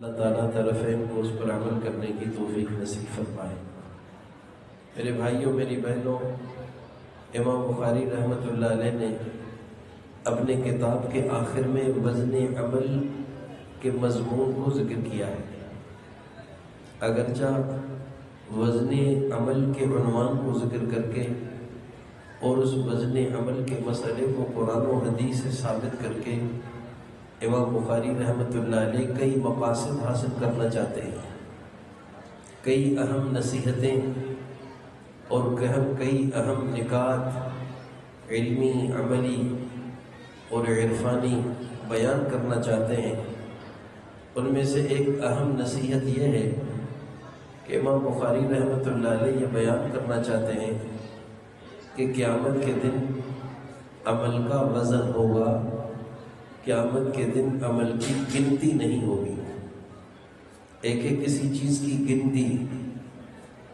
اللہ تعالیٰ طرفین کو اس پر عمل کرنے کی توفیق نصیب فرمائے۔ میرے بھائیوں میری بہنوں، امام بخاری رحمۃ اللہ علیہ نے اپنے کتاب کے آخر میں وزن عمل کے مضمون کو ذکر کیا ہے۔ اگرچہ وزن عمل کے عنوان کو ذکر کر کے اور اس وزن عمل کے مسئلے کو قرآن و حدیث سے ثابت کر کے امام بخاری رحمۃ اللہ علیہ کئی مقاصد حاصل کرنا چاہتے ہیں، کئی اہم نصیحتیں اور کئی اہم نکات علمی، عملی اور عرفانی بیان کرنا چاہتے ہیں۔ ان میں سے ایک اہم نصیحت یہ ہے کہ امام بخاری رحمۃ اللہ علیہ یہ بیان کرنا چاہتے ہیں کہ قیامت کے دن عمل کا وزن ہوگا، قیامت کے دن عمل کی گنتی نہیں ہوگی۔ ایک ہے کسی چیز کی گنتی،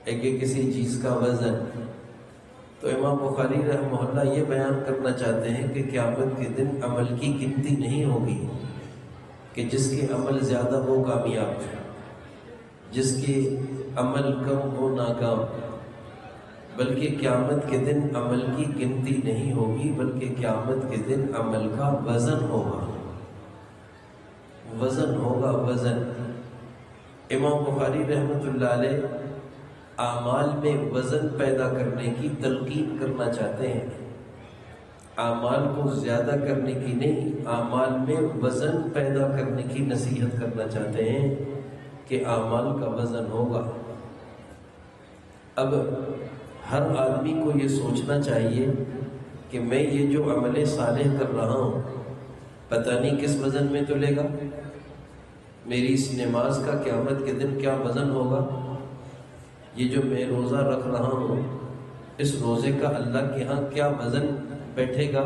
ایک ہے کسی چیز کا وزن۔ تو امام بخاری رحمہ اللہ یہ بیان کرنا چاہتے ہیں کہ قیامت کے دن عمل کی گنتی نہیں ہوگی کہ جس کے عمل زیادہ وہ کامیاب ہے، جس کے عمل کم وہ ناکام، بلکہ قیامت کے دن عمل کی گنتی نہیں ہوگی، بلکہ قیامت کے دن عمل کا وزن ہوگا، وزن ہوگا، وزن۔ امام بخاری رحمۃ اللہ علیہ اعمال میں وزن پیدا کرنے کی تلقین کرنا چاہتے ہیں، اعمال کو زیادہ کرنے کی نہیں، اعمال میں وزن پیدا کرنے کی نصیحت کرنا چاہتے ہیں کہ اعمال کا وزن ہوگا۔ اب ہر آدمی کو یہ سوچنا چاہیے کہ میں یہ جو عمل صالح کر رہا ہوں پتہ نہیں کس وزن میں تلے گا، میری اس نماز کا قیامت کے دن کیا وزن ہوگا، یہ جو میں روزہ رکھ رہا ہوں اس روزے کا اللہ کے ہاں کیا وزن بیٹھے گا،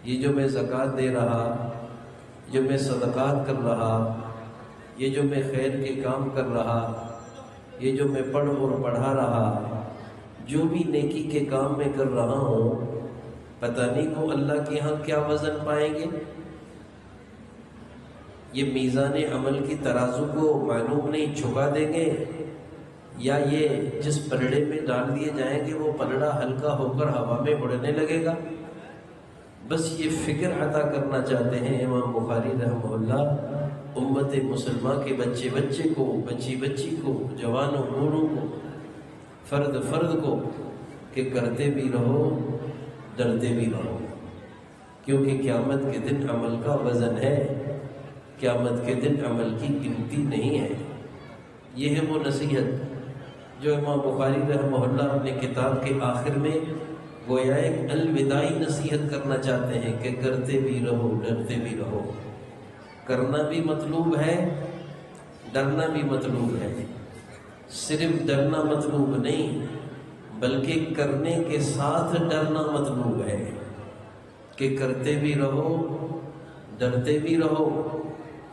یہ جو میں زکوٰۃ دے رہا، جو میں صدقات کر رہا، یہ جو میں خیر کے کام کر رہا، یہ جو میں پڑھ اور پڑھا رہا، جو بھی نیکی کے کام میں کر رہا ہوں پتہ نہیں وہ اللہ کے ہاں کیا وزن پائیں گے۔ یہ میزان عمل کی ترازو کو معلوم نہیں جھکا دیں گے، یا یہ جس پلڑے میں ڈال دیے جائیں گے وہ پلڑا ہلکا ہو کر ہوا میں اڑنے لگے گا۔ بس یہ فکر عطا کرنا چاہتے ہیں امام بخاری رحمہ اللہ امت مسلمہ کے بچے بچے کو، بچی بچی کو، جوانوں بوڑھوں کو، فرد فرد کو، کہ کرتے بھی رہو ڈرتے بھی رہو، کیونکہ قیامت کے دن عمل کا وزن ہے، قیامت کے دن عمل کی گنتی نہیں ہے۔ یہ ہے وہ نصیحت جو امام بخاری رحمہ اللہ اپنے کتاب کے آخر میں گویا ایک الوداعی نصیحت کرنا چاہتے ہیں کہ کرتے بھی رہو ڈرتے بھی رہو۔ کرنا بھی مطلوب ہے، ڈرنا بھی مطلوب ہے، صرف ڈرنا مطلوب نہیں بلکہ کرنے کے ساتھ ڈرنا مطلوب ہے، کہ کرتے بھی رہو ڈرتے بھی رہو،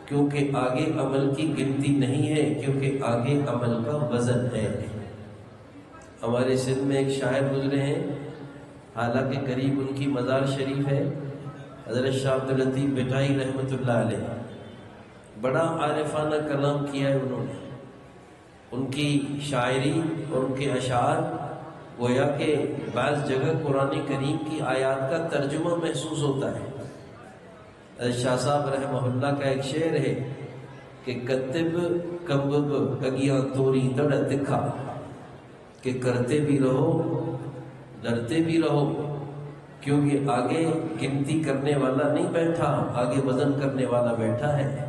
کیونکہ آگے عمل کی گنتی نہیں ہے، کیونکہ آگے عمل کا وزن ہے۔ ہمارے سندھ میں ایک شاعر گزرے ہیں، حالانکہ قریب ان کی مزار شریف ہے، حضرت شاہ عبداللطیف بٹائی رحمۃ اللہ علیہ، بڑا عارفانہ کلام کیا ہے انہوں نے۔ ان کی شاعری اور ان کے اشعار گویا کہ بعض جگہ قرآن کریم کی آیات کا ترجمہ محسوس ہوتا ہے۔ حضرت شاہ صاحب رحمہ اللہ کا ایک شعر ہے کہ کتب کبب اگیاں توری دڑ دکھا، کہ کرتے بھی رہو ڈرتے بھی رہو، کیونکہ آگے گنتی کرنے والا نہیں بیٹھا، آگے وزن کرنے والا بیٹھا ہے،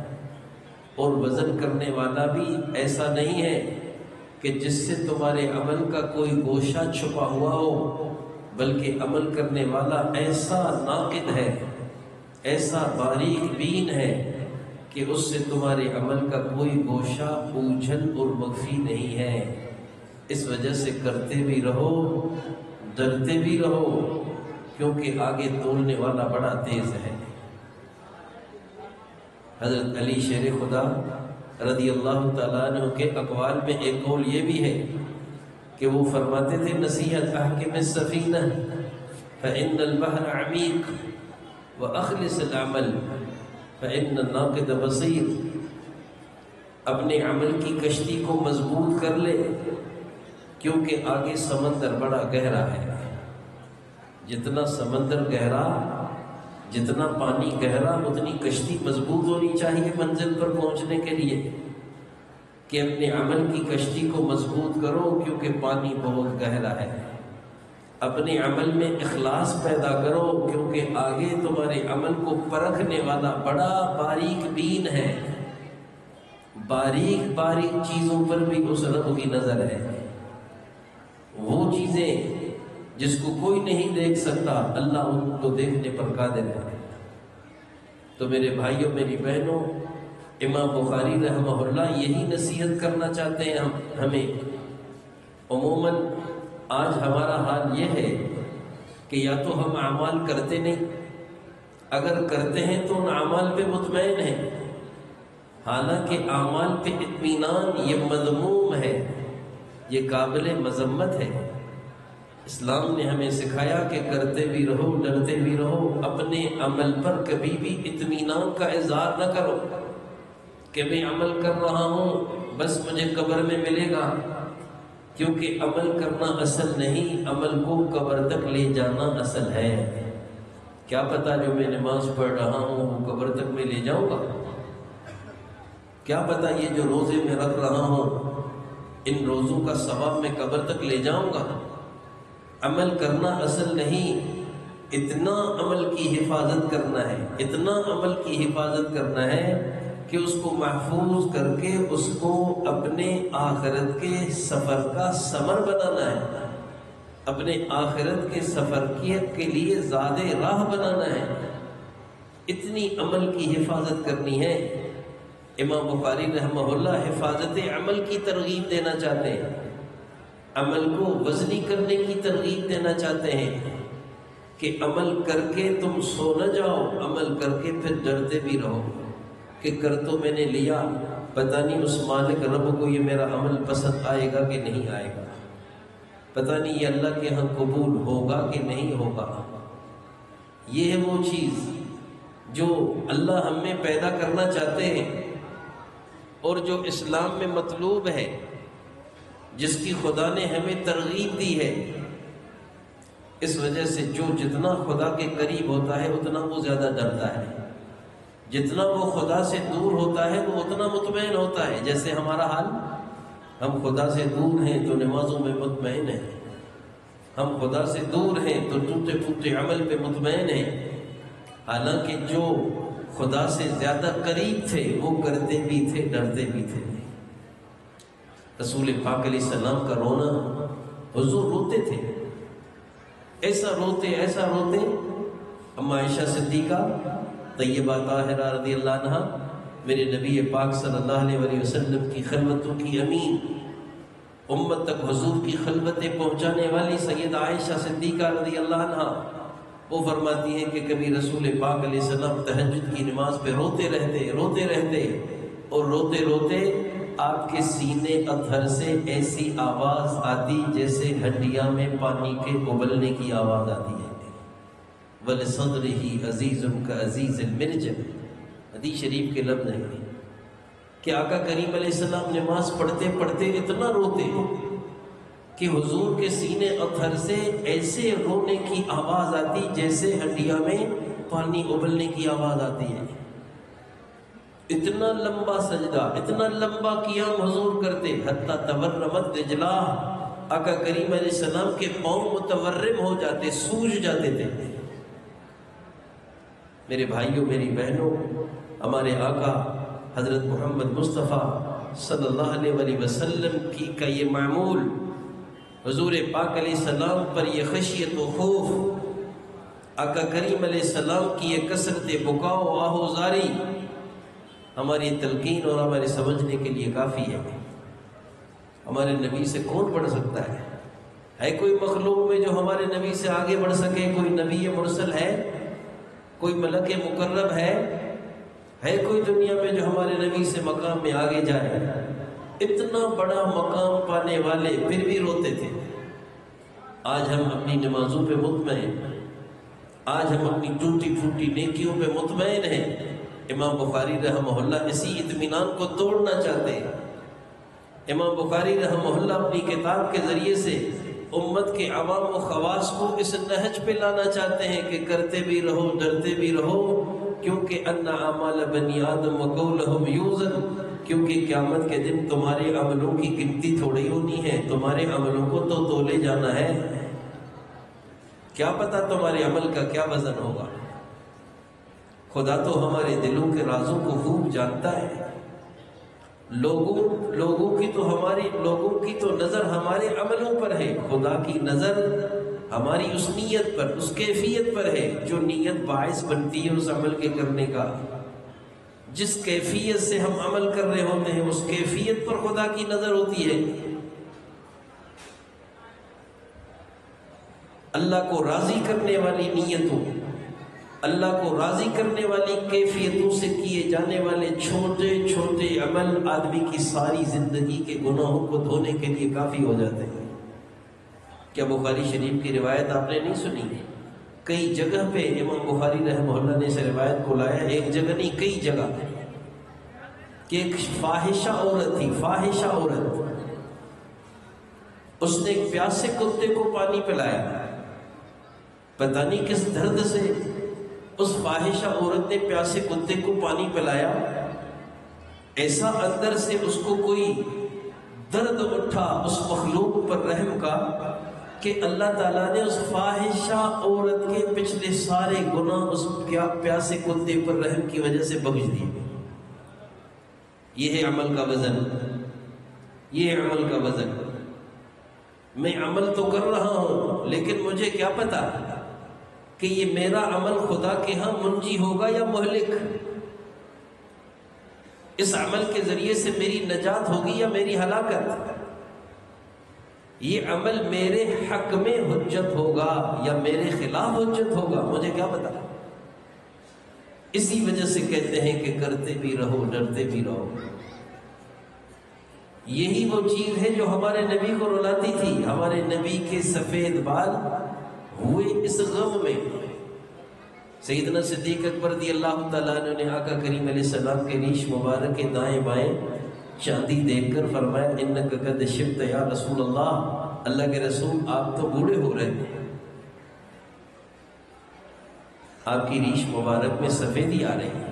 اور وزن کرنے والا بھی ایسا نہیں ہے کہ جس سے تمہارے عمل کا کوئی گوشہ چھپا ہوا ہو، بلکہ عمل کرنے والا ایسا ناقد ہے، ایسا باریک بین ہے کہ اس سے تمہارے عمل کا کوئی گوشہ اوجھل اور مخفی نہیں ہے۔ اس وجہ سے کرتے بھی رہو ڈرتے بھی رہو، کیونکہ آگے تولنے والا بڑا تیز ہے۔ حضرت علی شیر خدا رضی اللہ تعالیٰ عنہ کے اقوال میں ایک قول یہ بھی ہے کہ وہ فرماتے تھے نصیحت احکم السفینہ فإن البحر عمیق وأخلص العمل فإن الناقد بصیر، اپنے عمل کی کشتی کو مضبوط کر لے، کیونکہ آگے سمندر بڑا گہرا ہے۔ جتنا سمندر گہرا، جتنا پانی گہرا، اتنی کشتی مضبوط ہونی چاہیے منزل پر پہنچنے کے لیے، کہ اپنے عمل کی کشتی کو مضبوط کرو کیونکہ پانی بہت گہرا ہے۔ اپنے عمل میں اخلاص پیدا کرو کیونکہ آگے تمہارے عمل کو پرکھنے والا بڑا باریک بین ہے، باریک باریک چیزوں پر بھی اس رب کی نظر ہے۔ وہ چیزیں جس کو کوئی نہیں دیکھ سکتا، اللہ ان کو دیکھنے پر قادر ہے۔ تو میرے بھائیوں، میری بہنوں، امام بخاری رحمہ اللہ یہی نصیحت کرنا چاہتے ہیں ہمیں۔ عموماً آج ہمارا حال یہ ہے کہ یا تو ہم اعمال کرتے نہیں، اگر کرتے ہیں تو ان اعمال پہ مطمئن ہیں، حالانکہ اعمال پہ اطمینان یہ مذموم ہے، یہ قابل مذمت ہے۔ اسلام نے ہمیں سکھایا کہ کرتے بھی رہو، ڈرتے بھی رہو، اپنے عمل پر کبھی بھی اطمینان کا اظہار نہ کرو کہ میں عمل کر رہا ہوں بس مجھے قبر میں ملے گا، کیونکہ عمل کرنا اصل نہیں، عمل کو قبر تک لے جانا اصل ہے۔ کیا پتا جو میں نماز پڑھ رہا ہوں وہ قبر تک میں لے جاؤں گا؟ کیا پتا یہ جو روزے میں رکھ رہا ہوں ان روزوں کا ثواب میں قبر تک لے جاؤں گا؟ عمل کرنا اصل نہیں، اتنا عمل کی حفاظت کرنا ہے، اتنا عمل کی حفاظت کرنا ہے کہ اس کو محفوظ کر کے اس کو اپنے آخرت کے سفر کا ثمر بنانا ہے، اپنے آخرت کے سفر کے لیے زیادہ راہ بنانا ہے۔ اتنی عمل کی حفاظت کرنی ہے۔ امام بخاری رحمہ اللہ حفاظت عمل کی ترغیب دینا چاہتے ہیں، عمل کو وزنی کرنے کی ترغیب دینا چاہتے ہیں کہ عمل کر کے تم سو نہ جاؤ، عمل کر کے پھر ڈرتے بھی رہو کہ کر تو میں نے لیا، پتہ نہیں اس مالک رب کو یہ میرا عمل پسند آئے گا کہ نہیں آئے گا، پتہ نہیں یہ اللہ کے ہاں قبول ہوگا کہ نہیں ہوگا۔ یہ ہے وہ چیز جو اللہ ہم میں پیدا کرنا چاہتے ہیں اور جو اسلام میں مطلوب ہے، جس کی خدا نے ہمیں ترغیب دی ہے۔ اس وجہ سے جو جتنا خدا کے قریب ہوتا ہے اتنا وہ زیادہ ڈرتا ہے، جتنا وہ خدا سے دور ہوتا ہے وہ اتنا مطمئن ہوتا ہے۔ جیسے ہمارا حال، ہم خدا سے دور ہیں تو نمازوں میں مطمئن ہیں، ہم خدا سے دور ہیں تو ٹوٹے پھوٹے عمل پہ مطمئن ہیں، حالانکہ جو خدا سے زیادہ قریب تھے وہ کرتے بھی تھے، ڈرتے بھی تھے۔ رسول پاک علیہ السلام کا رونا، حضور روتے تھے، ایسا روتے۔ اما عائشہ صدیقہ طیبہ طاہرہ رضی اللہ عنہا، میرے نبی پاک صلی اللہ علیہ وسلم کی خلوتوں کی امین، امت تک حضور کی خلوتیں پہنچانے والی سیدہ عائشہ صدیقہ رضی اللہ عنہا، وہ فرماتی ہیں کہ کبھی رسول پاک علیہ السلام تہجد کی نماز پہ روتے رہتے اور روتے روتے آپ کے سینے اطہر سے ایسی آواز آتی جیسے ہڈیاں میں پانی کے ابلنے کی آواز آتی ہے۔ وَلِصَدْرِهِ عَزِيزٌ كَعَزِيزِ الْمِرْجَلِ، حدیث شریف کے لفظ ہیں کہ آقا کریم علیہ السلام نماز پڑھتے پڑھتے اتنا روتے کہ حضور کے سینے اطہر سے ایسے رونے کی آواز آتی جیسے ہڈیاں میں پانی ابلنے کی آواز آتی ہے۔ اتنا لمبا سجدہ، اتنا لمبا قیام حضور کرتے، حتی تورمت رجلاہ، آقا کریم علیہ السلام کے پاؤں متورم ہو جاتے، سوج جاتے تھے۔ میرے بھائیوں، میری بہنوں، ہمارے آقا حضرت محمد مصطفیٰ صلی اللہ علیہ وسلم کا یہ معمول، حضور پاک علیہ السلام پر یہ خشیت و خوف، آقا کریم علیہ السلام کی یہ کثرت بکا و آہوزاری ہماری تلقین اور ہمارے سمجھنے کے لیے کافی ہے۔ ہمارے نبی سے کون بڑھ سکتا ہے کوئی مخلوق میں جو ہمارے نبی سے آگے بڑھ سکے؟ کوئی نبی مرسل ہے؟ کوئی ملک مقرب ہے کوئی دنیا میں جو ہمارے نبی سے مقام میں آگے جائے؟ اتنا بڑا مقام پانے والے پھر بھی روتے تھے۔ آج ہم اپنی نمازوں پہ مطمئن، آج ہم اپنی ٹوٹی پھوٹی نیکیوں پہ مطمئن ہیں، امام بخاری رحمہ اللہ اسی اطمینان کو توڑنا چاہتے ہیں۔ امام بخاری رحمہ اللہ اپنی کتاب کے ذریعے سے امت کے عوام و خواص کو اس نہج پہ لانا چاہتے ہیں کہ کرتے بھی رہو، ڈرتے بھی رہو، کیونکہ ان اعمال بنی آدم وقولہم یوزن، کیونکہ قیامت کے دن تمہارے عملوں کی گنتی تھوڑی ہونی ہے، تمہارے عملوں کو تو تولے جانا ہے۔ کیا پتہ تمہارے عمل کا کیا وزن ہوگا؟ خدا تو ہمارے دلوں کے رازوں کو خوب جانتا ہے۔ لوگوں کی تو نظر ہمارے عملوں پر ہے، خدا کی نظر ہماری اس نیت پر، اس کیفیت پر ہے جو نیت باعث بنتی ہے اس عمل کے کرنے کا۔ جس کیفیت سے ہم عمل کر رہے ہوتے ہیں اس کیفیت پر خدا کی نظر ہوتی ہے۔ اللہ کو راضی کرنے والی نیتوں، اللہ کو راضی کرنے والی کیفیتوں سے کیے جانے والے چھوٹے چھوٹے عمل آدمی کی ساری زندگی کے گناہوں کو دھونے کے لیے کافی ہو جاتے ہیں۔ کیا بخاری شریف کی روایت آپ نے نہیں سنی؟ کئی جگہ پہ امام بخاری رحمہ اللہ نے اس روایت کو لایا، ایک جگہ نہیں کئی جگہ، کہ ایک فاحشہ عورت تھی، فاحشہ عورت، اس نے ایک پیاسے کتے کو پانی پلایا، پتہ نہیں کس درد سے اس فاحشہ عورت نے پیاسے کتے کو پانی پلایا، ایسا اندر سے اس کو کوئی درد اٹھا اس مخلوق پر رحم کا کہ اللہ تعالیٰ نے اس فاحشہ عورت کے پچھلے سارے گناہ اس پیاسے کتے پر رحم کی وجہ سے بخش دیے۔ یہ ہے عمل کا وزن، یہ ہے عمل کا وزن۔ میں عمل تو کر رہا ہوں لیکن مجھے کیا پتا کہ یہ میرا عمل خدا کے ہاں منجی ہوگا یا مہلک، اس عمل کے ذریعے سے میری نجات ہوگی یا میری ہلاکت، یہ عمل میرے حق میں حجت ہوگا یا میرے خلاف حجت ہوگا، مجھے کیا پتا۔ اسی وجہ سے کہتے ہیں کہ کرتے بھی رہو، ڈرتے بھی رہو۔ یہی وہ چیز ہے جو ہمارے نبی کو رلاتی تھی۔ ہمارے نبی کے سفید بال ہوئے اس غم میں۔ سیدنا صدیق اکبر رضی اللہ تعالیٰ عنہ نے آقا کریم علیہ السلام کے ریش مبارک کے دائیں بائیں چاندی دیکھ کر فرمایا انک قد شبت یا رسول اللہ، اللہ کے رسول آپ تو بوڑھے ہو رہے ہیں، آپ کی ریش مبارک میں سفیدی آ رہی ہے۔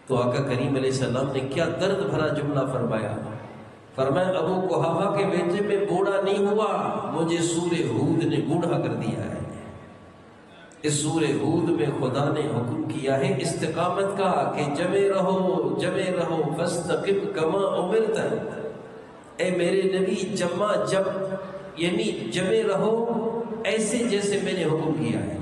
تو آقا کریم علیہ السلام نے کیا درد بھرا جملہ فرمایا، فرمایا ابو قحافہ کے بیٹے میں بوڑھا نہیں ہوا، مجھے سورہ ہود نے بوڑھا کر دیا ہے۔ اس سورہ ہود میں خدا نے حکم کیا ہے استقامت کا کہ جمے رہو فاستقم کما امرت، اے میرے نبی یعنی جمے رہو ایسے جیسے میں نے حکم کیا ہے۔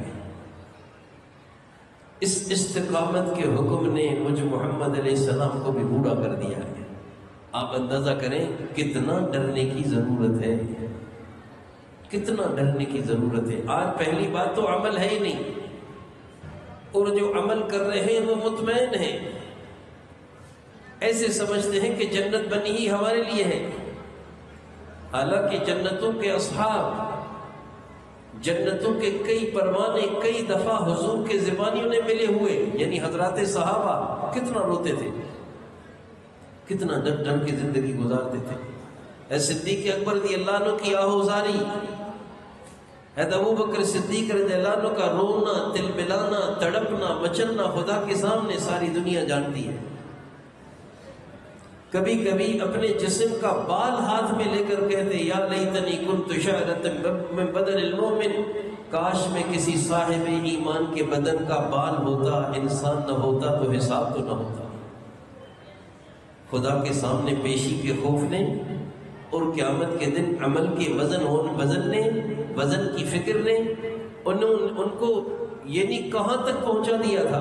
اس استقامت کے حکم نے مجھ محمد علیہ السلام کو بھی بوڑھا کر دیا ہے۔ آپ اندازہ کریں کتنا ڈرنے کی ضرورت ہے، کتنا ڈرنے کی ضرورت ہے۔ آج پہلی بات تو عمل ہے ہی نہیں، اور جو عمل کر رہے ہیں وہ مطمئن ہیں، ایسے سمجھتے ہیں کہ جنت بنی ہی ہمارے لیے ہے، حالانکہ جنتوں کے اصحاب، جنتوں کے کئی پروانے کئی دفعہ حضور کے زبانیوں نے ملے ہوئے، یعنی حضرات صحابہ کتنا روتے تھے، کتنا ڈر ڈر کے زندگی گزارتے تھے۔ اے صدیق اکبر رضی اللہ عنہ کی آہوزاری، اے ابو بکر صدیق رضی اللہ عنہ کا رونا، تل ملانا، تڑپنا، مچلنا خدا کے سامنے ساری دنیا جانتی ہے۔ کبھی کبھی اپنے جسم کا بال ہاتھ میں لے کر کہتے یا لیتنی کنت شعرۃ من بدن المؤمن، کاش میں کسی صاحب ایمان کے بدن کا بال ہوتا، انسان نہ ہوتا تو حساب تو نہ ہوتا۔ خدا کے سامنے پیشی کے خوف نے اور قیامت کے دن عمل کے وزن کی فکر نے ان کو یعنی کہاں تک پہنچا دیا تھا۔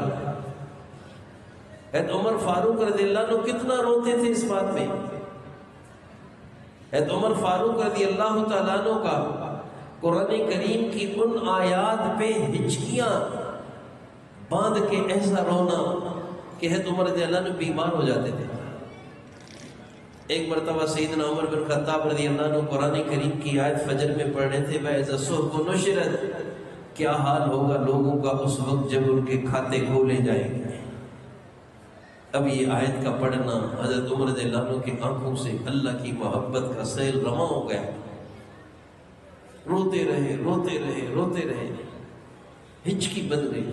حضرت عمر فاروق رضی اللہ عنہ کتنا روتے تھے اس بات میں۔ حضرت عمر فاروق رضی اللہ تعالیٰ عنہ کا قرآن کریم کی ان آیات پہ ہچکیاں باندھ کے ایسا رونا کہ حضرت عمر رضی اللہ عنہ بیمار ہو جاتے تھے۔ ایک مرتبہ سیدنا عمر بن خطاب رضی اللہ عنہ قرآن کریم کی آیت فجر میں پڑھ رہے تھے وَإِذَا الصُّحُفُ نُشِرَتْ، کیا حال ہوگا لوگوں کا اس وقت جب ان کے کھاتے کھولے جائیں گے۔ اب یہ آیت کا پڑھنا حضرت عمر رضی اللہ عنہ کی آنکھوں سے اللہ کی محبت کا سیل رواں ہو گیا، روتے رہے روتے رہے روتے رہے، ہچکی بن گئی،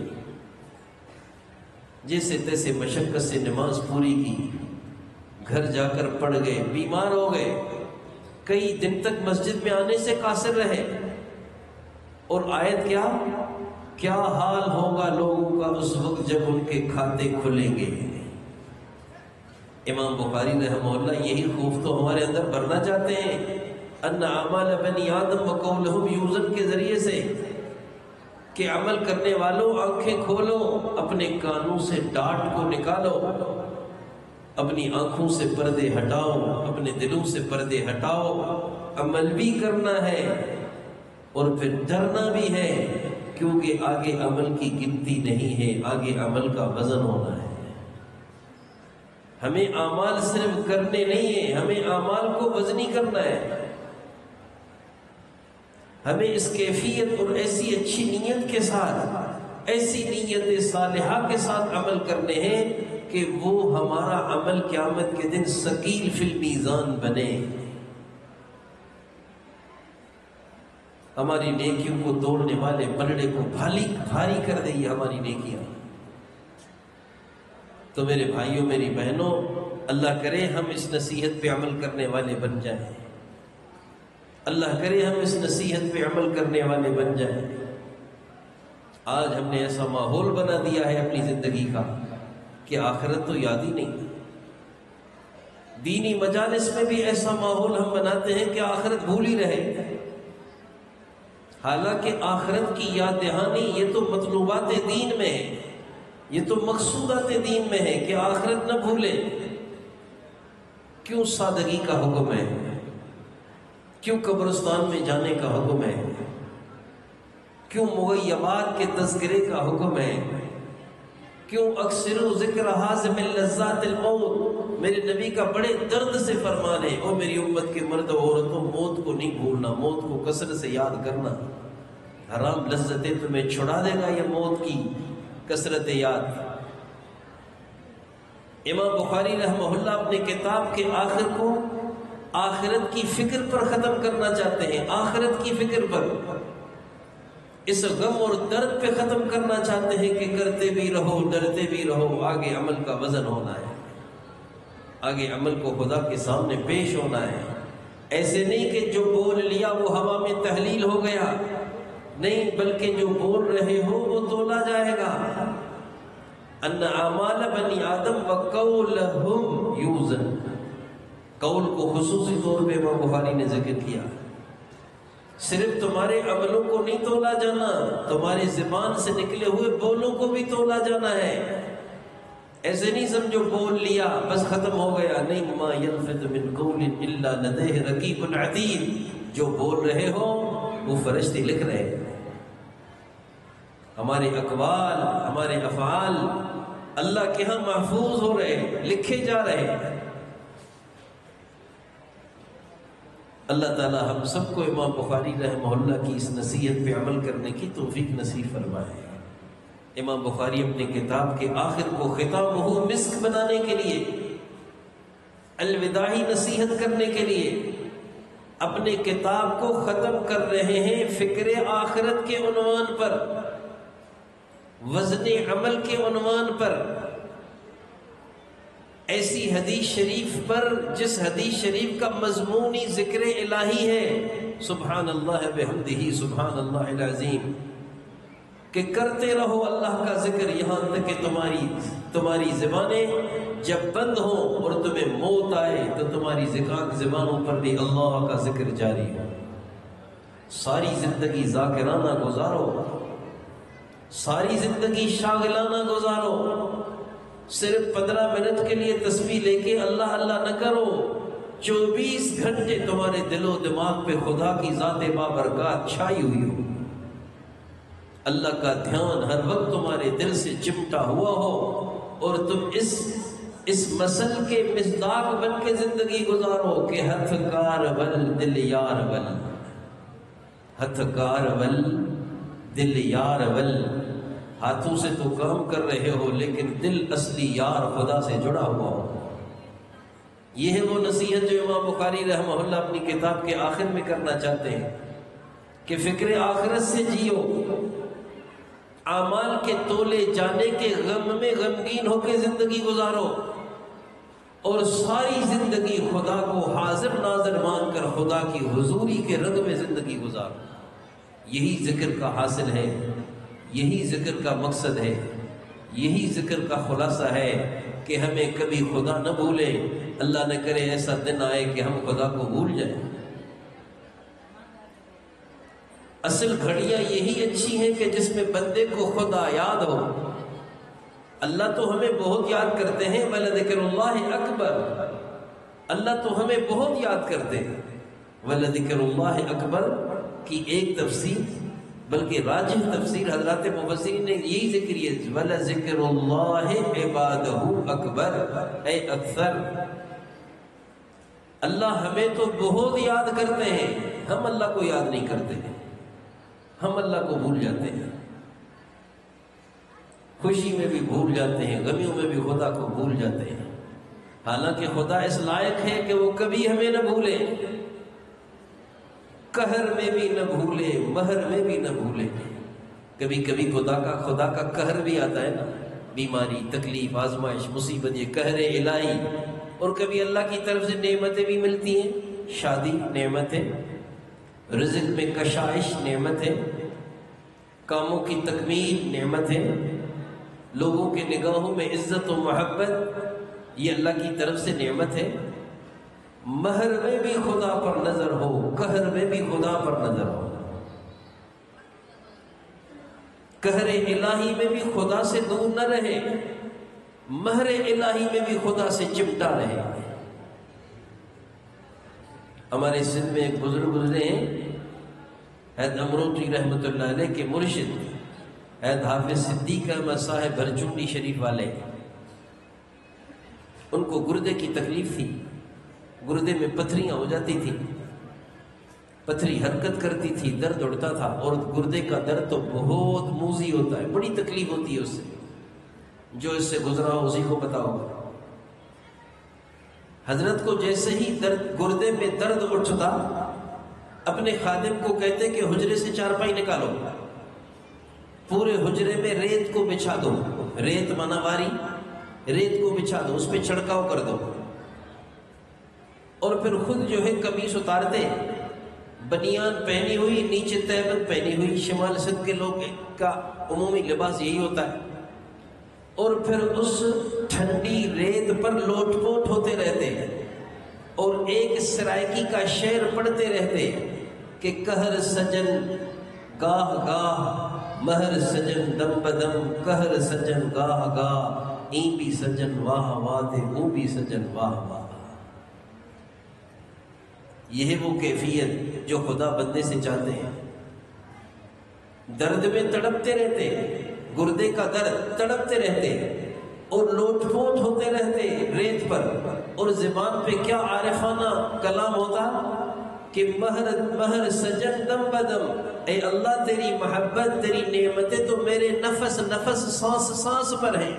جیسے تیسے مشقت سے نماز پوری کی، گھر جا کر پڑ گئے، بیمار ہو گئے، کئی دن تک مسجد میں آنے سے قاصر رہے، اور آیت کیا حال ہوگا لوگوں کا اس وقت جب ان کے کھاتے کھلیں گے۔ امام بخاری رحمہ اللہ یہی خوف تو ہمارے اندر بھرنا چاہتے ہیں، ان اعمال بنی آدم وقولہم یوزن کے ذریعے سے، کہ عمل کرنے والوں آنکھیں کھولو، اپنے کانوں سے ڈاٹ کو نکالو، اپنی آنکھوں سے پردے ہٹاؤ، اپنے دلوں سے پردے ہٹاؤ، عمل بھی کرنا ہے اور پھر ڈرنا بھی ہے، کیونکہ آگے عمل کی گنتی نہیں ہے، آگے عمل کا وزن ہونا ہے۔ ہمیں اعمال صرف کرنے نہیں ہیں، ہمیں اعمال کو وزنی کرنا ہے، ہمیں اس کیفیت اور ایسی اچھی نیت کے ساتھ، ایسی نیت صالحہ کے ساتھ عمل کرنے ہیں کہ وہ ہمارا عمل قیامت کے دن ثقیل فی المیزان بنے، ہماری نیکیوں کو توڑنے والے پلڑے کو بھاری کر دے یہ ہماری نیکیاں۔ تو میرے بھائیوں میری بہنوں، اللہ کرے ہم اس نصیحت پہ عمل کرنے والے بن جائیں، اللہ کرے ہم اس نصیحت پہ عمل کرنے والے بن جائیں۔ آج ہم نے ایسا ماحول بنا دیا ہے اپنی زندگی کا کہ آخرت تو یاد ہی نہیں۔ دینی مجالس میں بھی ایسا ماحول ہم بناتے ہیں کہ آخرت بھول ہی رہے، حالانکہ آخرت کی یاد دہانی یہ تو مطلوبات دین میں ہے، یہ تو مقصودات دین میں ہے کہ آخرت نہ بھولے۔ کیوں سادگی کا حکم ہے، کیوں قبرستان میں جانے کا حکم ہے، کیوں مغیبات کے تذکرے کا حکم ہے، کیوں اکثر ذکر حازم لذات الموت؟ میرے نبی کا بڑے درد سے فرمان ہے، او میری امت کے مرد و عورتوں، موت کو نہیں بھولنا، موت کو کثرت سے یاد کرنا، حرام لذتیں تمہیں چھڑا دے گا یہ موت کی کثرت یاد۔ امام بخاری رحمہ اللہ اپنے کتاب کے آخر کو آخرت کی فکر پر ختم کرنا چاہتے ہیں، آخرت کی فکر پر، اس غم اور درد پہ ختم کرنا چاہتے ہیں کہ کرتے بھی رہو ڈرتے بھی رہو، آگے عمل کا وزن ہونا ہے، آگے عمل کو خدا کے سامنے پیش ہونا ہے۔ ایسے نہیں کہ جو بول لیا وہ ہوا میں تحلیل ہو گیا، نہیں، بلکہ جو بول رہے ہو وہ تولا جائے گا۔ ان اعمال بنی آدم وقولہم یوزن، قول کو خصوصی طور پہ امام بخاری نے ذکر کیا، صرف تمہارے عملوں کو نہیں تولا جانا، تمہاری زبان سے نکلے ہوئے بولوں کو بھی تولا جانا ہے۔ ایسے نہیں سمجھو بول لیا بس ختم ہو گیا، نہیں، ما یلفظ من قول الا لدیہ رقیب عتید، جو بول رہے ہو وہ فرشتے لکھ رہے ہیں، ہمارے اقوال ہمارے افعال اللہ کے ہاں محفوظ ہو رہے ہیں، لکھے جا رہے ہیں۔ اللہ تعالی ہم سب کو امام بخاری رحمہ اللہ کی اس نصیحت پہ عمل کرنے کی توفیق نصیب فرمائے۔ امام بخاری اپنے کتاب کے آخر کو ختامہ مسک بنانے کے لیے، الوداعی نصیحت کرنے کے لیے اپنے کتاب کو ختم کر رہے ہیں فکر آخرت کے عنوان پر، وزن عمل کے عنوان پر، ایسی حدیث شریف پر جس حدیث شریف کا مضمون ہی ذکر الہی ہے، سبحان اللہ بحمدہ سبحان اللہ العظیم، کہ کرتے رہو اللہ کا ذکر یہاں تک کہ تمہاری زبانیں جب بند ہوں اور تمہیں موت آئے تو تمہاری زبانوں پر بھی اللہ کا ذکر جاری ہو۔ ساری زندگی ذاکرانہ گزارو، ساری زندگی شاغلانہ گزارو، صرف 15 منٹ کے لیے تسبیح لے کے اللہ اللہ نہ کرو، 24 گھنٹے تمہارے دل و دماغ پہ خدا کی ذات بابرکات چھائی ہوئی ہو، اللہ کا دھیان ہر وقت تمہارے دل سے چمٹا ہوا ہو، اور تم اس مسل کے مصداق بن کے زندگی گزارو کہ ہتھ کار ول دل یار ول، ہتھ کار ول دل یار ول، ہاتھوں سے تو کام کر رہے ہو لیکن دل اصلی یار خدا سے جڑا ہوا ہو۔ یہ ہے وہ نصیحت جو امام بخاری رحمہ اللہ اپنی کتاب کے آخر میں کرنا چاہتے ہیں کہ فکر آخرت سے جیو، اعمال کے تولے جانے کے غم میں غمگین ہو کے زندگی گزارو، اور ساری زندگی خدا کو حاضر ناظر مان کر خدا کی حضوری کے رنگ میں زندگی گزارو۔ یہی ذکر کا حاصل ہے، یہی ذکر کا مقصد ہے، یہی ذکر کا خلاصہ ہے کہ ہمیں کبھی خدا نہ بھولے، اللہ نہ کرے ایسا دن آئے کہ ہم خدا کو بھول جائیں۔ اصل گھڑیاں یہی اچھی ہیں کہ جس میں بندے کو خدا یاد ہو۔ اللہ تو ہمیں بہت یاد کرتے ہیں، وَلَذِكْرُ اللَّهِ أَكْبَرُ، اللہ تو ہمیں بہت یاد کرتے ہیں۔ وَلَذِكْرُ اللَّهِ أَكْبَرُ کی ایک تفسیر، بلکہ راجح تفسیر حضرات مفسرین نے یہی ذکر ہے، وَلَذِكْرُ اللَّهِ عِبَادَهُ أَكْبَرُ، اے اکثر۔ اللہ ہمیں تو بہت یاد کرتے ہیں، ہم اللہ کو یاد نہیں کرتے ہیں، ہم اللہ کو بھول جاتے ہیں، خوشی میں بھی بھول جاتے ہیں، غمیوں میں بھی خدا کو بھول جاتے ہیں، حالانکہ خدا اس لائق ہے کہ وہ کبھی ہمیں نہ بھولے، قہر میں بھی نہ بھولے، مہر میں بھی نہ بھولے۔ کبھی کبھی خدا کا قہر بھی آتا ہے نا، بیماری، تکلیف، آزمائش، مصیبت، یہ قہر الہی۔ اور کبھی اللہ کی طرف سے نعمتیں بھی ملتی ہیں، شادی نعمت ہے، رزق میں کشائش نعمت ہے، کاموں کی تکمیل نعمت ہے، لوگوں کے نگاہوں میں عزت و محبت، یہ اللہ کی طرف سے نعمت ہے۔ مہر میں بھی خدا پر نظر ہو، قہر میں بھی خدا پر نظر ہو، قہر الہی میں بھی خدا سے دور نہ رہے، مہر الہی میں بھی خدا سے چمٹا رہے۔ ہمارے سندھ میں ایک بزرگ گزرے ہیں، حید امروٹی رحمۃ اللہ علیہ کے مرشد حید حافظ صدیق احمد صاحب بھرچونڈی شریف والے۔ ان کو گردے کی تکلیف تھی، گردے میں پتھریاں ہو جاتی تھی، پتھری حرکت کرتی تھی، درد اڑتا تھا، اور گردے کا درد تو بہت موذی ہوتا ہے، بڑی تکلیف ہوتی ہے اس سے، جو اس سے گزرا ہو اسی کو پتا ہوگا۔ حضرت کو جیسے ہی گردے میں درد اٹھتا، اپنے خادم کو کہتے کہ حجرے سے چارپائی نکالو، پورے حجرے میں ریت کو بچھا دو، ریت مانا واری، ریت کو بچھا دو، اس پہ چھڑکاؤ کر دو، اور پھر خود جو ہے قمیص اتارتے، بنیان پہنی ہوئی، نیچے تہبند پہنی ہوئی، شمال سندھ کے لوگ کا عمومی لباس یہی ہوتا ہے، اور پھر اس ٹھنڈی ریت پر لوٹ پوٹ ہوتے رہتے ہیں، اور ایک سرائکی کا شعر پڑھتے رہتے کہ قہر سجن گاہ گاہ، مہر سجن دم بدم، قہر سجن گاہ گاہ، این بھی سجن واہ واہ دے، او بھی سجن واہ واہ۔ یہ ہے وہ کیفیت جو خدا بندے سے چاہتے ہیں۔ درد میں تڑپتے رہتے، گردے کا درد تڑپتے رہتے، اور لوٹ پوٹ ہوتے رہتے ریت پر، اور زبان پہ کیا عارفانہ کلام ہوتا کہ مہر سجن دم بدم، اے اللہ تیری محبت، تیری نعمتیں تو میرے نفس نفس، سانس سانس پر ہیں،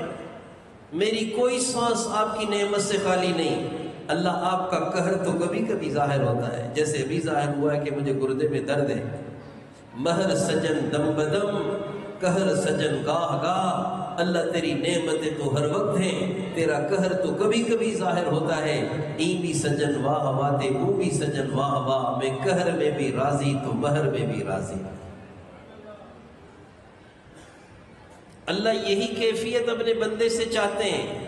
میری کوئی سانس آپ کی نعمت سے خالی نہیں۔ اللہ آپ کا قہر تو کبھی کبھی ظاہر ہوتا ہے، جیسے ابھی ظاہر ہوا ہے کہ مجھے گردے میں درد ہے۔ مہر سجن دم بدم، قہر سجن گاہ گاہ، اللہ تیری نعمتیں تو ہر وقت ہیں، تیرا قہر تو کبھی کبھی ظاہر ہوتا ہے۔ این بھی سجن واہ واہ تے، او بھی سجن واہ واہ، میں قہر میں بھی راضی تو مہر میں بھی راضی۔ اللہ یہی کیفیت اپنے بندے سے چاہتے ہیں،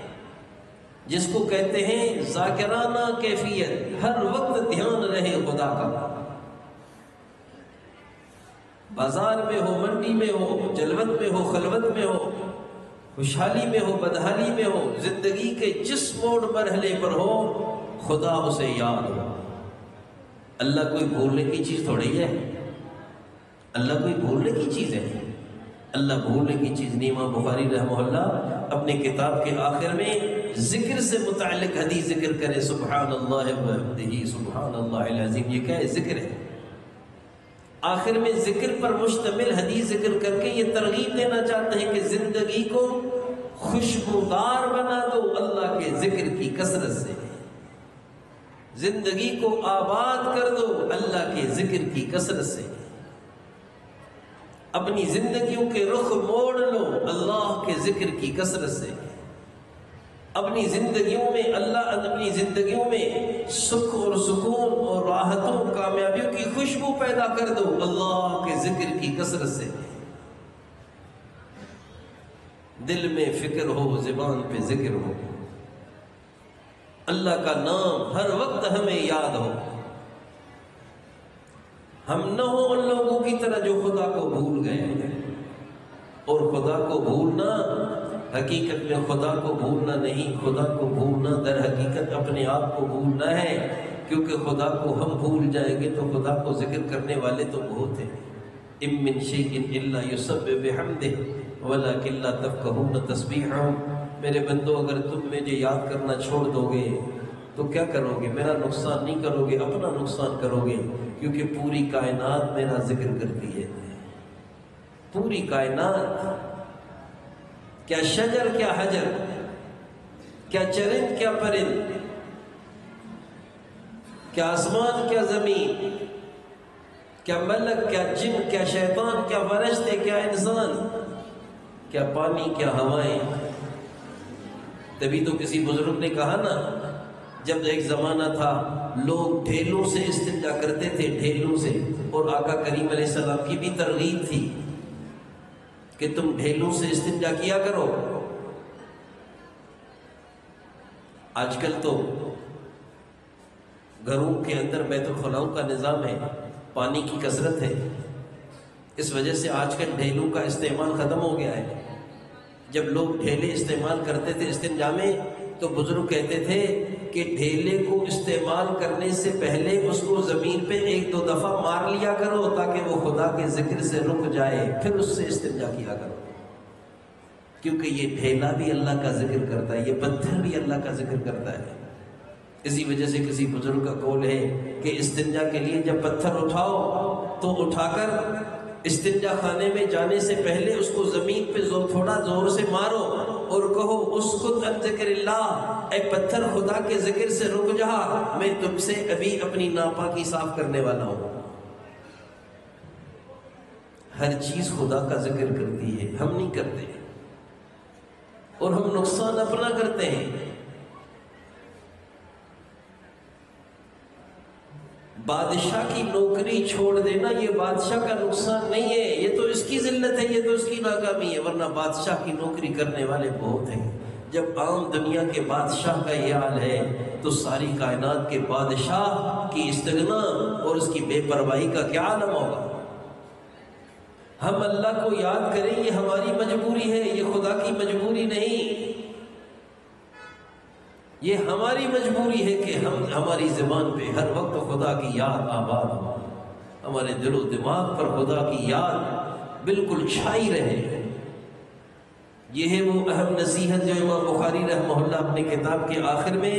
جس کو کہتے ہیں ذاکرانہ کیفیت، ہر وقت دھیان رہے خدا کا، بازار میں ہو، منڈی میں ہو، جلوت میں ہو، خلوت میں ہو، خوشحالی میں ہو، بدحالی میں ہو، زندگی کے جس موڑ مرحلے پر ہو، خدا اسے یاد ہو۔ اللہ کوئی بھولنے کی چیز تھوڑی ہے، اللہ کوئی بھولنے کی چیز ہے، اللہ بھولنے کی چیز نہیں۔ امام بخاری رحمہ اللہ اپنے کتاب کے آخر میں ذکر سے متعلق حدیث ذکر کرے، سبحان اللہ وبحمدہ سبحان اللہ العظیم، یہ کیا ہے؟ ذکر ہے۔ آخر میں ذکر پر مشتمل حدیث ذکر کر کے یہ ترغیب دینا چاہتے ہیں کہ زندگی کو خوشبودار بنا دو اللہ کے ذکر کی کثرت سے، زندگی کو آباد کر دو اللہ کے ذکر کی کثرت سے، اپنی زندگیوں کے رخ موڑ لو اللہ کے ذکر کی کثرت سے، اپنی زندگیوں میں سکھ اور سکون اور راحتوں کامیابیوں کی خوشبو پیدا کر دو اللہ کے ذکر کی کثرت سے۔ دل میں فکر ہو، زبان پہ ذکر ہو، اللہ کا نام ہر وقت ہمیں یاد ہو، ہم نہ ہو ان لوگوں کی طرح جو خدا کو بھول گئے ہیں۔ اور خدا کو بھولنا حقیقت میں خدا کو بھولنا نہیں، خدا کو بھولنا در حقیقت اپنے آپ کو بھولنا ہے، کیونکہ خدا کو ہم بھول جائیں گے تو خدا کو ذکر کرنے والے تو بہت ہیں۔ اِن مِّن شَيْءٍ إِلَّا يُسَبِّحُ بِحَمْدِهِ وَلَٰكِن لَّا تَفْقَهُونَ تَسْبِيحَهُمْ۔ میرے بندو اگر تم مجھے یاد کرنا چھوڑ دو گے تو کیا کرو گے؟ میرا نقصان نہیں کرو گے، اپنا نقصان کرو گے، کیونکہ پوری کائنات میرا ذکر کرتی ہے، پوری کائنات، کیا شجر کیا حجر، کیا چرند کیا پرند، کیا آسمان کیا زمین، کیا ملک کیا جن، کیا شیطان کیا فرشتے، کیا انسان، کیا پانی کیا ہوائیں۔ تبھی تو کسی بزرگ نے کہا نا، جب ایک زمانہ تھا لوگ ڈھیلوں سے استنجا کرتے تھے، ڈھیلوں سے، اور آقا کریم علیہ السلام کی بھی ترغیب تھی کہ تم ڈھیلوں سے استنجا کیا کرو۔ آج کل تو گھروں کے اندر بیت الخلاؤں کا نظام ہے، پانی کی کثرت ہے، اس وجہ سے آج کل ڈھیلوں کا استعمال ختم ہو گیا ہے۔ جب لوگ ڈھیلے استعمال کرتے تھے استنجا میں تو بزرگ کہتے تھے کہ ڈھیلے کو استعمال کرنے سے پہلے اس کو زمین پہ 1-2 دفعہ مار لیا کرو تاکہ وہ خدا کے ذکر سے رک جائے، پھر اس سے استنجا کیا کرو، کیونکہ یہ ڈھیلا بھی اللہ کا ذکر کرتا ہے، یہ پتھر بھی اللہ کا ذکر کرتا ہے۔ اسی وجہ سے کسی بزرگ کا قول ہے کہ استنجا کے لیے جب پتھر اٹھاؤ تو اٹھا کر استنجا خانے میں جانے سے پہلے اس کو زمین پہ تھوڑا زور سے مارو اور کہو اسکت عن ذکر اللہ، اے پتھر خدا کے ذکر سے رک جا، میں تم سے ابھی اپنی ناپاکی صاف کرنے والا ہوں۔ ہر چیز خدا کا ذکر کرتی ہے، ہم نہیں کرتے، اور ہم نقصان اپنا کرتے ہیں۔ بادشاہ کی نوکری چھوڑ دینا یہ بادشاہ کا نقصان نہیں ہے، یہ تو اس کی ذلت ہے، یہ تو اس کی ناکامی ہے، ورنہ بادشاہ کی نوکری کرنے والے بہت ہیں۔ جب عام دنیا کے بادشاہ کا یہ حال ہے تو ساری کائنات کے بادشاہ کی استغنا اور اس کی بے پرواہی کا کیا عالم ہوگا۔ ہم اللہ کو یاد کریں، یہ ہماری مجبوری ہے، یہ خدا کی مجبوری نہیں، یہ ہماری مجبوری ہے کہ ہم ہماری زبان پہ ہر وقت خدا کی یاد آباد ہو، ہمارے دل و دماغ پر خدا کی یاد بالکل چھائی رہے۔ یہ ہے وہ اہم نصیحت جو امام بخاری رحمہ اللہ اپنے کتاب کے آخر میں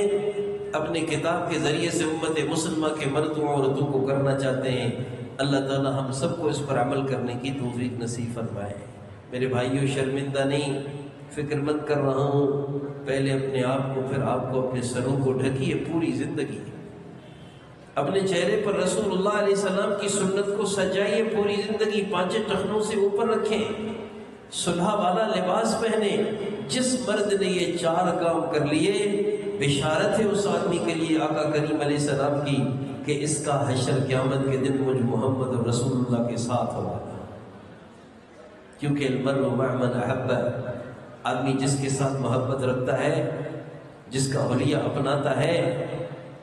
اپنے کتاب کے ذریعے سے امت مسلمہ کے مردوں اور عورتوں کو کرنا چاہتے ہیں۔ اللہ تعالی ہم سب کو اس پر عمل کرنے کی توفیق نصیب فرمائے۔ میرے بھائیوں، شرمندہ نہیں، فکر مت کر رہا ہوں، پہلے اپنے آپ کو پھر آپ کو اپنے سروں کو ڈھکیے، پوری زندگی اپنے چہرے پر رسول اللہ علیہ السلام کی سنت کو سجائیے، پوری زندگی 5 ٹخنوں سے اوپر رکھیں، صلح والا لباس پہنے۔ جس مرد نے یہ 4 کام کر لیے، بشارت ہے اس آدمی کے لیے آقا کریم علیہ السلام کی کہ اس کا حشر قیامت کے دن مجھ محمد رسول اللہ کے ساتھ ہوگا، کیونکہ المرء مع من احب، آدمی جس کے ساتھ محبت رکھتا ہے، جس کا حلیہ اپناتا ہے،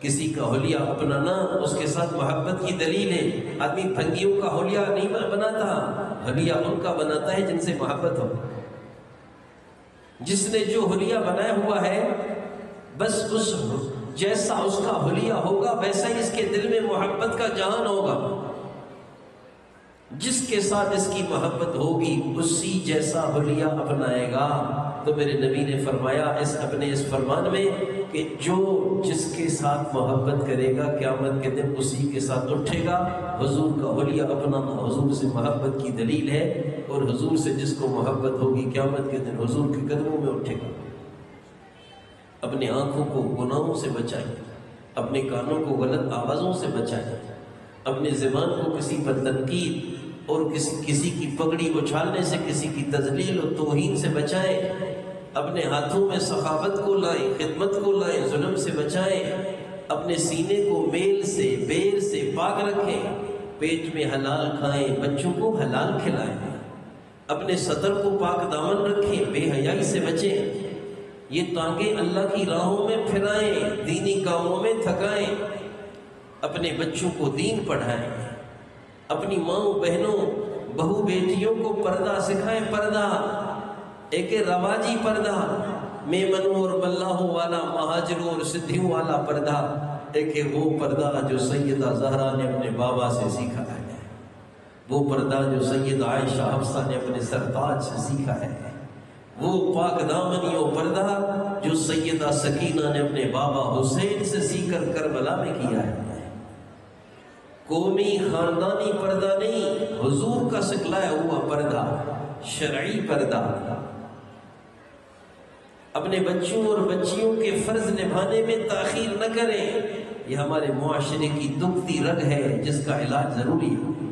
کسی کا حلیہ اپنانا اس کے ساتھ محبت کی دلیل ہے۔ آدمی بھنگیوں کا حلیہ نہیں بناتا، حلیہ ان کا بناتا ہے جن سے محبت ہو۔ جس نے جو حلیہ بنایا ہوا ہے، بس اس جیسا اس کا حلیہ ہوگا ویسا ہی اس کے دل میں محبت کا جہان ہوگا۔ جس کے ساتھ اس کی محبت ہوگی اسی جیسا حلیہ اپنائے گا۔ تو میرے نبی نے فرمایا اپنے اس فرمان میں کہ جو جس کے کے ساتھ محبت کرے گا قیامت کے دن اسی کے ساتھ اٹھے گا۔ حضور کا حلیہ اپنانا حضور سے محبت کی دلیل ہے، اور حضور سے جس کو محبت ہوگی قیامت کے دن حضور کے قدموں میں اٹھے گا۔ اپنے آنکھوں کو گناہوں سے بچائیں، اپنے کانوں کو غلط آوازوں سے بچائیں، اپنے زبان کو کسی پر تنقید اور کسی کی پگڑی اچھالنے سے، کسی کی تذلیل اور توہین سے بچائیں، اپنے ہاتھوں میں سخاوت کو لائیں، خدمت کو لائیں، ظلم سے بچائیں، اپنے سینے کو میل سے بیر سے پاک رکھیں، پیٹ میں حلال کھائیں، بچوں کو حلال کھلائیں، اپنے صدر کو پاک دامن رکھیں، بے حیائی سے بچیں، یہ ٹانگیں اللہ کی راہوں میں پھرائیں، دینی کاموں میں تھکائیں، اپنے بچوں کو دین پڑھائیں، اپنی ماں بہنوں بہو بیٹیوں کو پردہ سکھائیں۔ پردہ ایک رواجی پردہ، میمنوں اور بلاہوں والا، مہاجروں اور سدھیوں والا پردہ، ایک ہے وہ پردہ جو سیدہ زہرا نے اپنے بابا سے سیکھا ہے، وہ پردہ جو سیدہ عائشہ حفصہ نے اپنے سرتاج سے سیکھا ہے، وہ پاک دامنی و پردہ جو سیدہ سکینہ نے اپنے بابا حسین سے سیکھ کر کربلا میں کیا ہے۔ قومی خاندانی پردہ نہیں، حضور کا سکھلایا ہوا پردہ، شرعی پردہ۔ اپنے بچوں اور بچیوں کے فرض نبھانے میں تاخیر نہ کریں، یہ ہمارے معاشرے کی دکھتی رگ ہے جس کا علاج ضروری ہے۔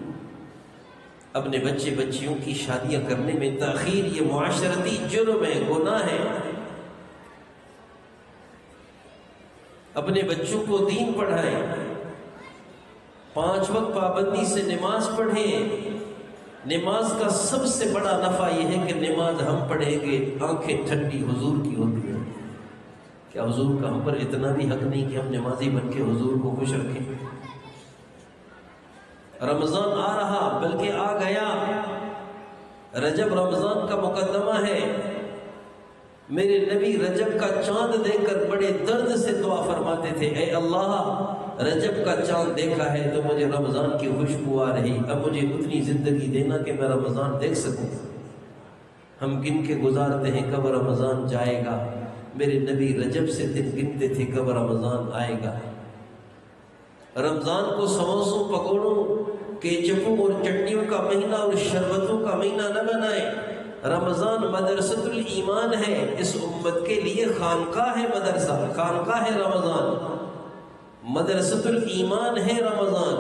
اپنے بچے بچیوں کی شادیاں کرنے میں تاخیر یہ معاشرتی جرم ہے، گناہ ہے۔ اپنے بچوں کو دین پڑھائیں، 5 وقت پابندی سے نماز پڑھیں۔ نماز کا سب سے بڑا نفع یہ ہے کہ نماز ہم پڑھیں گے آنکھیں ٹھنڈی حضور کی ہوتی ہے۔ کیا حضور کا ہم پر اتنا بھی حق نہیں کہ ہم نمازی بن کے حضور کو خوش رکھیں؟ رمضان آ رہا بلکہ آ گیا، رجب رمضان کا مقدمہ ہے۔ میرے نبی رجب کا چاند دیکھ کر بڑے درد سے دعا فرماتے تھے، اے اللہ رجب کا چاند دیکھا ہے تو مجھے رمضان کی خوشبو آ رہی، اب مجھے اتنی زندگی دینا کہ میں رمضان دیکھ سکوں۔ ہم گن کے گزارتے ہیں کب رمضان جائے گا، میرے نبی رجب سے دن گنتے تھے کب رمضان آئے گا۔ رمضان کو سموسوں پکوڑوں کیچپوں اور چٹنیوں کا مہینہ اور شربتوں کا مہینہ نہ بنائیں۔ رمضان مدرسۃ الایمان ہے، اس امت کے لیے خانقاہ ہے، مدرسہ خانقاہ ہے رمضان، مدرسۃ الایمان ہے رمضان۔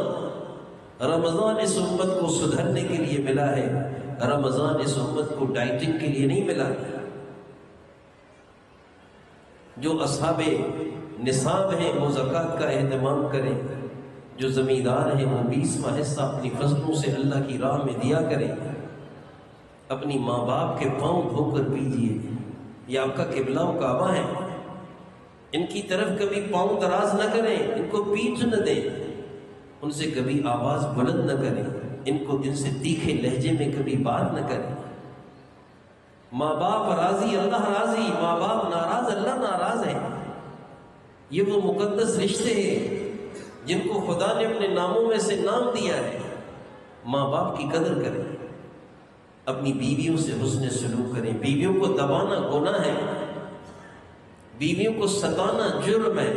رمضان اس امت کو سدھرنے کے لیے ملا ہے، رمضان اس امت کو ڈائٹنگ کے لیے نہیں ملا۔ جو اصحاب نصاب ہیں وہ زکوٰۃ کا اہتمام کریں، جو زمیندار ہیں وہ 20واں حصہ اپنی فصلوں سے اللہ کی راہ میں دیا کریں۔ اپنی ماں باپ کے پاؤں دھو کر پیجیے، یہ آپ کا قبلہ و کعبہ ہے، ان کی طرف کبھی پاؤں دراز نہ کریں، ان کو پیٹھ نہ دیں، ان سے کبھی آواز بلند نہ کریں، ان سے تیکھے لہجے میں کبھی بات نہ کریں۔ ماں باپ راضی اللہ راضی، ماں باپ ناراض اللہ ناراض ہے۔ یہ وہ مقدس رشتے ہیں جن کو خدا نے اپنے ناموں میں سے نام دیا ہے۔ ماں باپ کی قدر کریں، اپنی بیویوں سے حسن سلوک کریں۔ بیویوں کو دبانا گناہ ہے، بیویوں کو ستانا جرم ہے،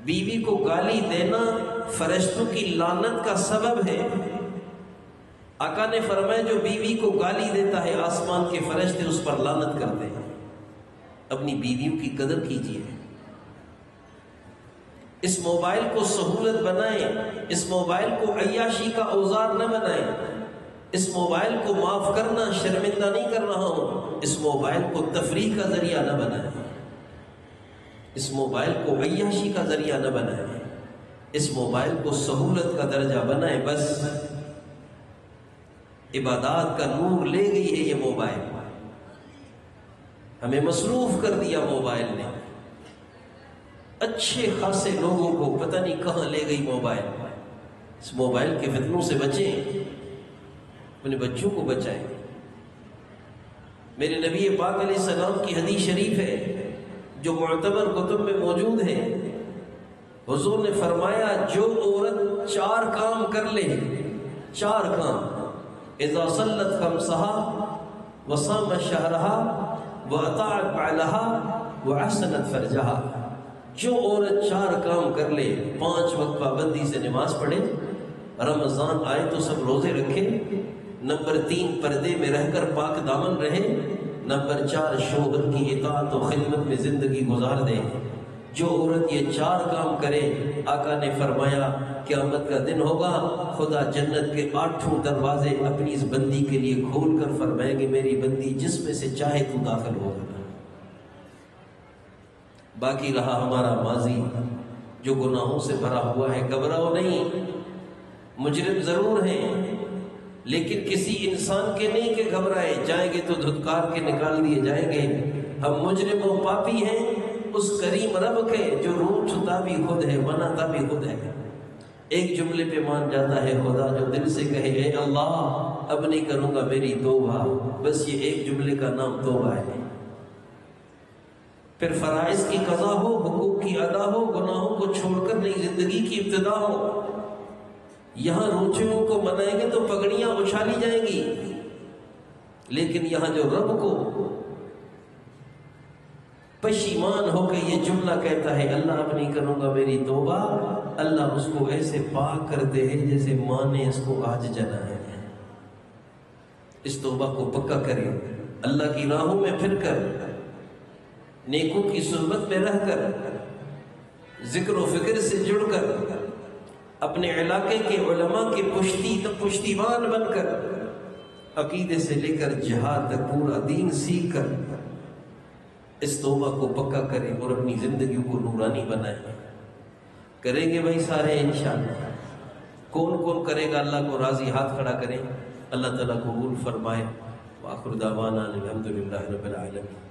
بیوی کو گالی دینا فرشتوں کی لعنت کا سبب ہے۔ آقا نے فرمایا جو بیوی کو گالی دیتا ہے آسمان کے فرشتے اس پر لعنت کرتے ہیں۔ اپنی بیویوں کی قدر کیجیے، اس موبائل کو سہولت بنائیں، اس موبائل کو عیاشی کا اوزار نہ بنائیں، اس موبائل کو معاف کرنا شرمندہ نہیں کر رہا ہوں، اس موبائل کو تفریح کا ذریعہ نہ بنائیں، اس موبائل کو عیاشی کا ذریعہ نہ بنائیں، اس موبائل کو سہولت کا درجہ بنائیں۔ بس عبادات کا نور لے گئی ہے یہ موبائل، ہمیں مصروف کر دیا موبائل نے، اچھے خاصے لوگوں کو پتہ نہیں کہاں لے گئی موبائل۔ اس موبائل کے فتنوں سے بچیں، اپنے بچوں کو بچائیں۔ میرے نبی پاک علیہ السلام کی حدیث شریف ہے جو معتبر کتب میں موجود ہے، حضور نے فرمایا جو عورت 4 کام کر لے، 4 کام، اذا صلت خمسها وصامت شهرها واطاعت بعلها واحسنت فرجها، جو عورت 4 کام کر لے، 5 وقت پابندی سے نماز پڑھے، رمضان آئے تو سب روزے رکھے، نمبر 3 پردے میں رہ کر پاک دامن رہے، نمبر 4 شوہر کی اطاعت و خدمت میں زندگی گزار دے۔ جو عورت یہ 4 کام کرے، آقا نے فرمایا قیامت کا دن ہوگا، خدا جنت کے 8 دروازے اپنی اس بندی کے لیے کھول کر فرمائیں گے میری بندی جس میں سے چاہے تو داخل ہو۔ باقی رہا ہمارا ماضی جو گناہوں سے بھرا ہوا ہے، گھبراؤ نہیں، مجرم ضرور ہیں لیکن کسی انسان کے نہیں کہ گھبرائے جائیں گے تو دھتکار کے نکال دیے جائیں گے۔ ہم مجرم و پاپی ہیں اس کریم رب کے جو روٹتا بھی خود ہے بناتا بھی خود ہے۔ ایک جملے پہ مان جاتا ہے خدا جو دل سے کہے اے اللہ اب نہیں کروں گا میری توبہ، بس یہ ایک جملے کا نام توبہ ہے۔ پھر فرائض کی قضا ہو، حقوق کی ادا ہو، گناہوں کو چھوڑ کر نئی زندگی کی ابتدا ہو۔ یہاں روچیوں کو منائیں گے تو پگڑیاں اچھالی جائیں گی، لیکن یہاں جو رب کو پشیمان ہو کے یہ جملہ کہتا ہے اللہ اب نہیں کروں گا میری توبہ، اللہ اس کو ایسے پاک کرتے ہیں جیسے ماں نے اس کو آج جنا ہے۔ اس توبہ کو پکا کریں، اللہ کی راہوں میں پھر کر، نیکوں کی صحبت میں رہ کر، ذکر و فکر سے جڑ کر، اپنے علاقے کے علماء کے پشتیبان بن کر، عقیدے سے لے کر جہاد تک پورا دین سیکھ کر اس توبہ کو پکا کریں اور اپنی زندگی کو نورانی بنائیں۔ کریں گے بھائی سارے انشاءاللہ؟ کون کون کرے گا اللہ کو راضی؟ ہاتھ کھڑا کریں، اللہ تعالیٰ قبول فرمائے۔ وآخر دعوانا الحمدللہ رب العالمین۔